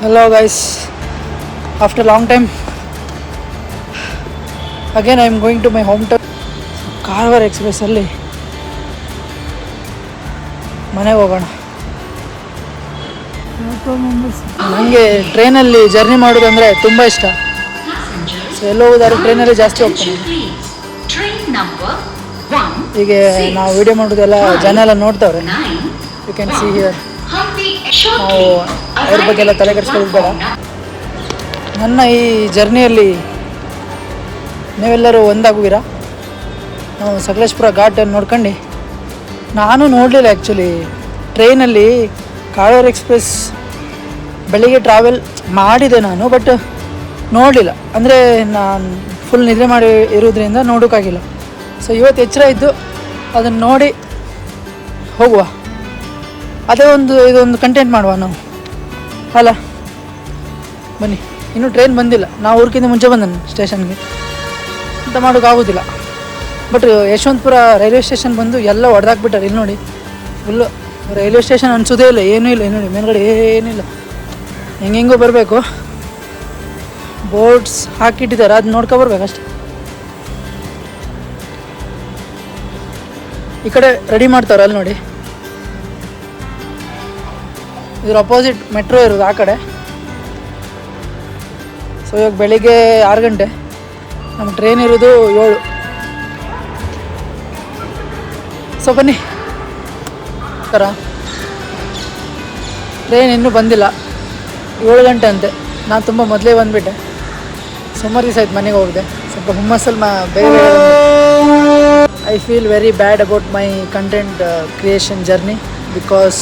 Hello guys, after a long time again I am going to my hometown. Karwar Express ಅಲ್ಲಿ ಮನೆಗೆ ಹೋಗೋಣ. ನನಗೆ ಟ್ರೈನಲ್ಲಿ ಜರ್ನಿ ಮಾಡೋದಂದರೆ ತುಂಬ ಇಷ್ಟ. ಸೊ ಎಲ್ಲ ಹೋಗೋದಾದ್ರೆ ಟ್ರೈನಲ್ಲಿ ಜಾಸ್ತಿ ಹೋಗ್ತೀನಿ. ಹೀಗೆ ನಾವು ವಿಡಿಯೋ ಮಾಡೋದೆಲ್ಲ ಜನ ಎಲ್ಲ ನೋಡ್ತಾವ್ರೆ. You can see here. ನಾವು ಅವ್ರ ಬಗ್ಗೆ ಎಲ್ಲ ತಲೆ ಕೆಡಿಸ್ಕೊಳ್ಳೋದು ಬೇಡ. ನನ್ನ ಈ ಜರ್ನಿಯಲ್ಲಿ ನೀವೆಲ್ಲರೂ ಒಂದಾಗುವಿರಾ? ನಾವು ಸಕಲೇಶ್ಪುರ ಘಾಟನ್ನು ನೋಡ್ಕೊಂಡು, ನಾನು ನೋಡಲಿಲ್ಲ ಆ್ಯಕ್ಚುಲಿ ಟ್ರೈನಲ್ಲಿ ಕಾರವಾರ ಎಕ್ಸ್ಪ್ರೆಸ್ ಬೆಳಿಗ್ಗೆ ಟ್ರಾವೆಲ್ ಮಾಡಿದೆ ನಾನು, ಬಟ್ ನೋಡಲಿಲ್ಲ. ಅಂದರೆ ನಾನು ಫುಲ್ ನಿದ್ರೆ ಮಾಡಿ ಇರೋದ್ರಿಂದ ನೋಡೋಕ್ಕಾಗಿಲ್ಲ. ಸೊ ಇವತ್ತು ಎಚ್ಚರ ಇದ್ದು ಅದನ್ನು ನೋಡಿ ಹೋಗುವ, ಅದೇ ಇದೊಂದು ಕಂಟೆಂಟ್ ಮಾಡುವ ನಾವು, ಅಲ್ಲ? ಬನ್ನಿ. ಇನ್ನೂ ಟ್ರೈನ್ ಬಂದಿಲ್ಲ, ನಾವು ಊರ್ಕಿಂತ ಮುಂಚೆ ಬಂದನು ಸ್ಟೇಷನ್ಗೆ ಅಂತ ಮಾಡೋಕ್ಕಾಗೋದಿಲ್ಲ. ಬಟ್ ಯಶವಂತಪುರ ರೈಲ್ವೆ ಸ್ಟೇಷನ್ ಬಂದು ಎಲ್ಲ ಹೊಡೆದಾಕ್ಬಿಟ್ಟಾರೆ. ಇಲ್ಲಿ ನೋಡಿ, ಫುಲ್ಲು ರೈಲ್ವೆ ಸ್ಟೇಷನ್ ಅನಿಸೋದೇ ಇಲ್ಲ, ಏನೂ ಇಲ್ಲ. ನೋಡಿ ಮೇಲ್ಗಡೆ ಏನಿಲ್ಲ, ಹೆಂಗೆಂಗೋ ಬರಬೇಕು. ಬೋರ್ಡ್ಸ್ ಹಾಕಿಟ್ಟಿದ್ದಾರೆ, ಅದು ನೋಡ್ಕೊಬರ್ಬೇಕು ಅಷ್ಟೆ. ಈ ಕಡೆ ರೆಡಿ ಮಾಡ್ತಾರೆ, ಅಲ್ಲಿ ನೋಡಿ. ಇದ್ರ ಅಪೋಸಿಟ್ ಮೆಟ್ರೋ ಇರೋದು ಆ ಕಡೆ. ಸೊ ಇವಾಗ ಬೆಳಿಗ್ಗೆ 6 ಗಂಟೆ, ನಮ್ಮ ಟ್ರೈನ್ ಇರೋದು 7. ಸೊ ಬನ್ನಿ. ಟ್ರೈನ್ ಇನ್ನೂ ಬಂದಿಲ್ಲ, 7 ಗಂಟೆ ಅಂತೆ. ನಾನು ತುಂಬ ಮೊದಲೇ ಬಂದುಬಿಟ್ಟೆ. ಸುಮಾರು ದಿವಸ ಆಯ್ತು ಮನೆಗೆ ಹೋಗಿದೆ. ಸ್ವಲ್ಪ ಹುಮ್ಮಸ್ಸಲ್ಲಿ ಬೇರೆ I feel very bad about my content creation journey, because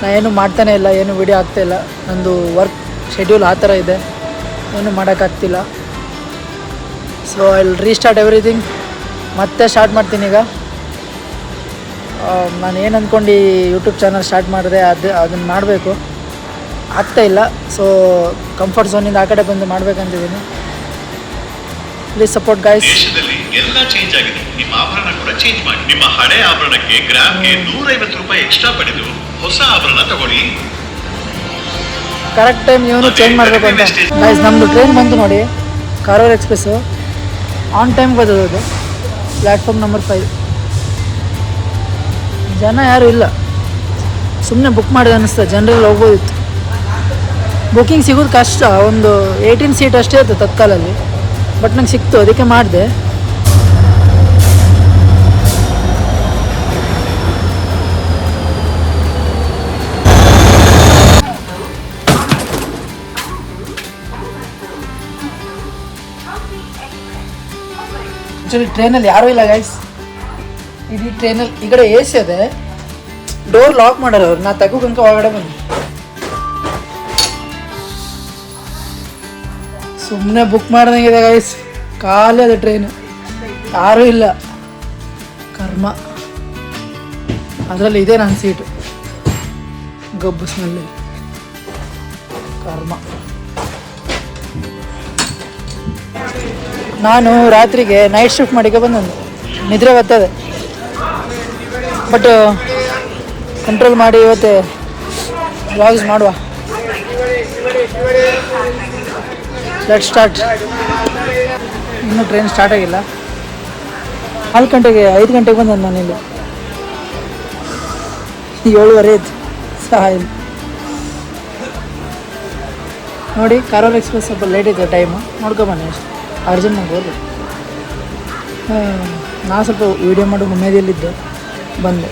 ನಾನು ಏನು ಮಾಡ್ತಾನೆ ಇಲ್ಲ, ಏನು ವಿಡಿಯೋ ಆಗ್ತಾಯಿಲ್ಲ. ನಂದು ವರ್ಕ್ ಶೆಡ್ಯೂಲ್ ಆ ಥರ ಇದೆ, ಏನು ಮಾಡೋಕ್ಕಾಗ್ತಿಲ್ಲ. So I will restart everything. ಮತ್ತೆ ಸ್ಟಾರ್ಟ್ ಮಾಡ್ತೀನಿ ಈಗ. ನಾನು ಏನು ಅಂದ್ಕೊಂಡು ಈ ಯೂಟ್ಯೂಬ್ ಚಾನಲ್ ಸ್ಟಾರ್ಟ್ ಮಾಡಿದೆ, ಅದನ್ನು ಮಾಡಬೇಕು, ಆಗ್ತಾಯಿಲ್ಲ. ಸೊ ಕಂಫರ್ಟ್ ಝೋನಿಂದ ಆ ಕಡೆ ಬಂದು ಮಾಡಬೇಕಂತಿದ್ದೀನಿ. Please support guys. ದೇಶದಲ್ಲಿ ಎಲ್ಲ ಚೇಂಜ್ ಆಗಿದೆ, ನಿಮ್ಮ ಆಭರಣ ಕೂಡ ಚೇಂಜ್ ಮಾಡಿ. ನಿಮ್ಮ ಹಳೆ ಆಭರಣಕ್ಕೆ ಗ್ರಾಮ್ಗೆ 150 ರೂಪಾಯಿ ಎಕ್ಸ್ಟ್ರಾ ಪಡೆದು ಹೊಸ ಆಭರಣ ತಗೊಳ್ಳಿ. ಕರೆಕ್ಟ್ ಟೈಮ್ ಇವನು ಚೇಂಜ್ ಮಾಡಬೇಕು ಅಂತ ಗೈಸ್. ನಮ್ಮದು ಟ್ರೈನ್ ಬಂತು ನೋಡಿ, ಕಾರವಾರ ಎಕ್ಸ್ಪ್ರೆಸ್ಸು. ಆನ್ ಟೈಮ್ ಬರೋದು, ಪ್ಲ್ಯಾಟ್ಫಾರ್ಮ್ ನಂಬರ್ 5. ಜನ ಯಾರೂ ಇಲ್ಲ, ಸುಮ್ಮನೆ ಬುಕ್ ಮಾಡಿದೆ ಅನ್ನಿಸ್ತಾ. ಜನರಲ್ಲಿ ಹೋಗ್ಬೋದಿತ್ತು, ಬುಕ್ಕಿಂಗ್ ಸಿಗೋದು ಕಷ್ಟ. ಒಂದು 18 ಸೀಟ್ ಅಷ್ಟೇ ಇತ್ತು ತತ್ಕಾಲಲ್ಲಿ, ಬಟ್ ನಂಗೆ ಸಿಕ್ತು, ಅದಕ್ಕೆ ಮಾಡಿದೆ. ಆ್ಯಕ್ಚುಲಿ ಟ್ರೈನಲ್ಲಿ ಯಾರೂ ಇಲ್ಲ ಗೈಸ್. ಇಡೀ ಟ್ರೈನಲ್ಲಿ ಈ ಕಡೆ AC ಅದೇ, ಡೋರ್ ಲಾಕ್ ಮಾಡೋರು ಅವ್ರು. ನಾ ತಗೋಕಂಕ ಒಳಗಡೆ ಬಂದು ಸುಮ್ಮನೆ ಬುಕ್ ಮಾಡ್ದಂಗಿದೆ ಗೈಸ್. ಖಾಲಿ ಅದ ಟ್ರೈನು, ಯಾರೂ ಇಲ್ಲ. ಕರ್ಮ. ಅದರಲ್ಲಿ ಇದೆ ನನ್ನ ಸೀಟು, ಗಬ್ಬು ಸ್ಮೆಲ್ಲಿ. ಕರ್ಮ. ನಾನು ರಾತ್ರಿಗೆ ನೈಟ್ ಶಿಫ್ಟ್ ಮಾಡಿಕೆ ಬಂದದ್ದು, ನಿದ್ರೆ ಬರ್ತದೆ. ಬಟ್ ಕಂಟ್ರೋಲ್ ಮಾಡಿ ಇವತ್ತೇ ವ್ಲಾಗ್ಸ್ ಮಾಡುವ. Let start. ಇನ್ನೂ ಟ್ರೈನ್ ಸ್ಟಾರ್ಟ್ ಆಗಿಲ್ಲ. 5 ಗಂಟೆಗೆ ಬಂದದ್ದು ನಾನು ಇಲ್ಲಿ. 7:30 ಆಯ್ತು ಸಹ ಇಲ್ಲ. ನೋಡಿ, ಕಾರವಾರ ಎಕ್ಸ್ಪ್ರೆಸ್ ಸ್ವಲ್ಪ ಲೇಟ್ ಇದೆ ಟೈಮು, ನೋಡ್ಕೊಬನ್ನಿ ಅಷ್ಟು. ಅರ್ಜೆಂಟ್ ಮಾಡ್ಬೋದು. ನಾ ಸ್ವಲ್ಪ ವೀಡಿಯೋ ಮಾಡೋ ಹುಮ್ಮೇದಿಯಲ್ಲಿದ್ದೆ, ಬಂದೆ.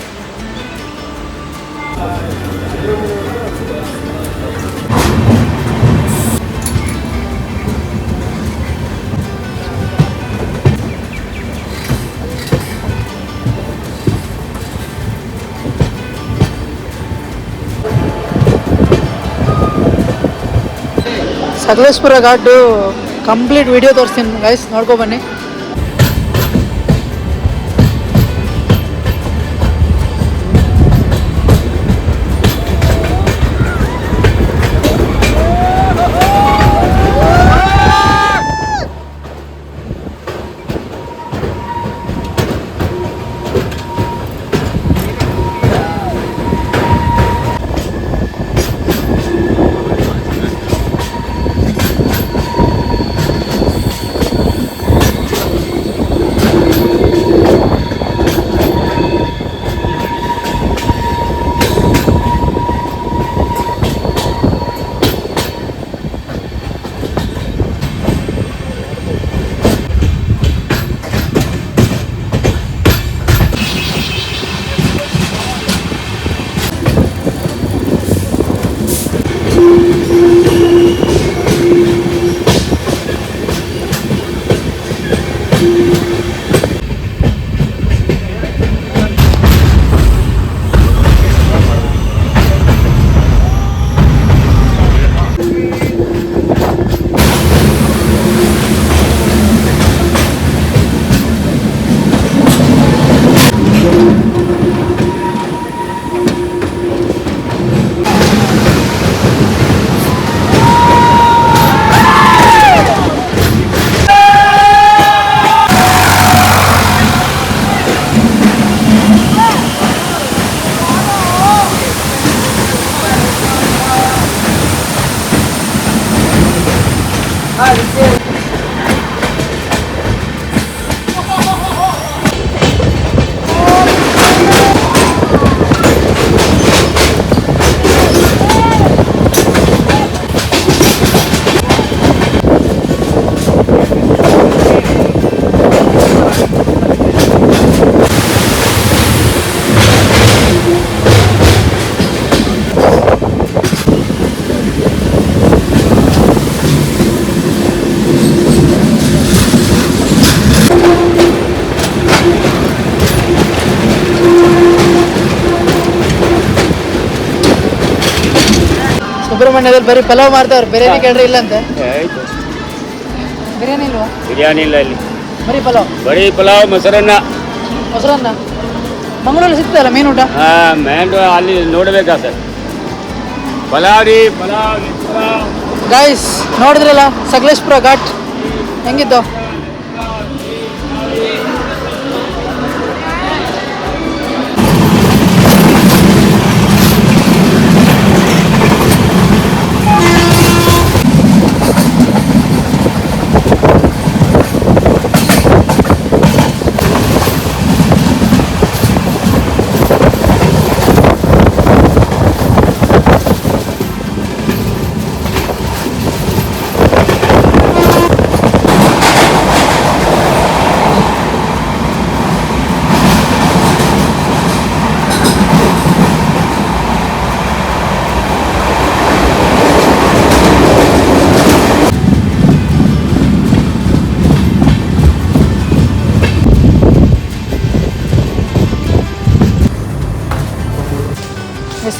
ಸಕಲೇಶ್ಪುರ ಘಾಟು ಕಂಪ್ಲೀಟ್ ವಿಡಿಯೋ ತೋರಿಸ್ತೀನಿ ಗೈಸ್, ನೋಡ್ಕೊಬನ್ನಿ. ಸುಬ್ರಹ್ಮಣ್ಯದಲ್ಲಿ ಬರೀ ಪಲಾವ್ ಮಾಡ್ತಾವ್ರು, ಬಿರಿಯಾನಿ ಕೇಳ್ರಿ ಇಲ್ಲ ಅಂತ. ಆಯ್ತು. ಬಿರಿಯಾನಿ ಇಲ್ವಾ? ಬಿರಿಯಾನಿ ಇಲ್ಲ ಇಲ್ಲಿ, ಬರೀ ಪಲಾವ್. ಬರೀ ಪಲಾವ್ ಮೊಸರನ್ನ. ಮೊಸರನ್ನ ಮಂಗಳೂರಲ್ಲಿ ಸಿಗ್ತಲ್ಲ ಮೀನು ಊಟ? ಮೇನ್ ಅಲ್ಲಿ ನೋಡಬೇಕಾ ಸರ್, ಪಲಾವ್ ರೀ ಪಲಾವ್. ಗಾಯ್ಸ್ ನೋಡಿದ್ರಲ್ಲ ಸಕಲೇಶ್ಪುರ ಘಾಟ್ ಹೆಂಗಿತ್ತು.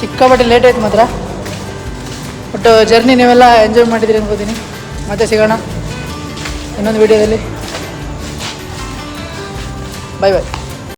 ಸಿಕ್ಕಾಪಟ್ಟೆ ಲೇಟ್ ಆಯ್ತು ಮಾತ್ರ, ಬಟ್ ಜರ್ನಿ ನೀವೆಲ್ಲ ಎಂಜಾಯ್ ಮಾಡಿದ್ದೀರಿ ಅನ್ಕೋತೀನಿ. ಮತ್ತೆ ಸಿಗೋಣ ಇನ್ನೊಂದು ವಿಡಿಯೋದಲ್ಲಿ. ಬಾಯ್ ಬಾಯ್.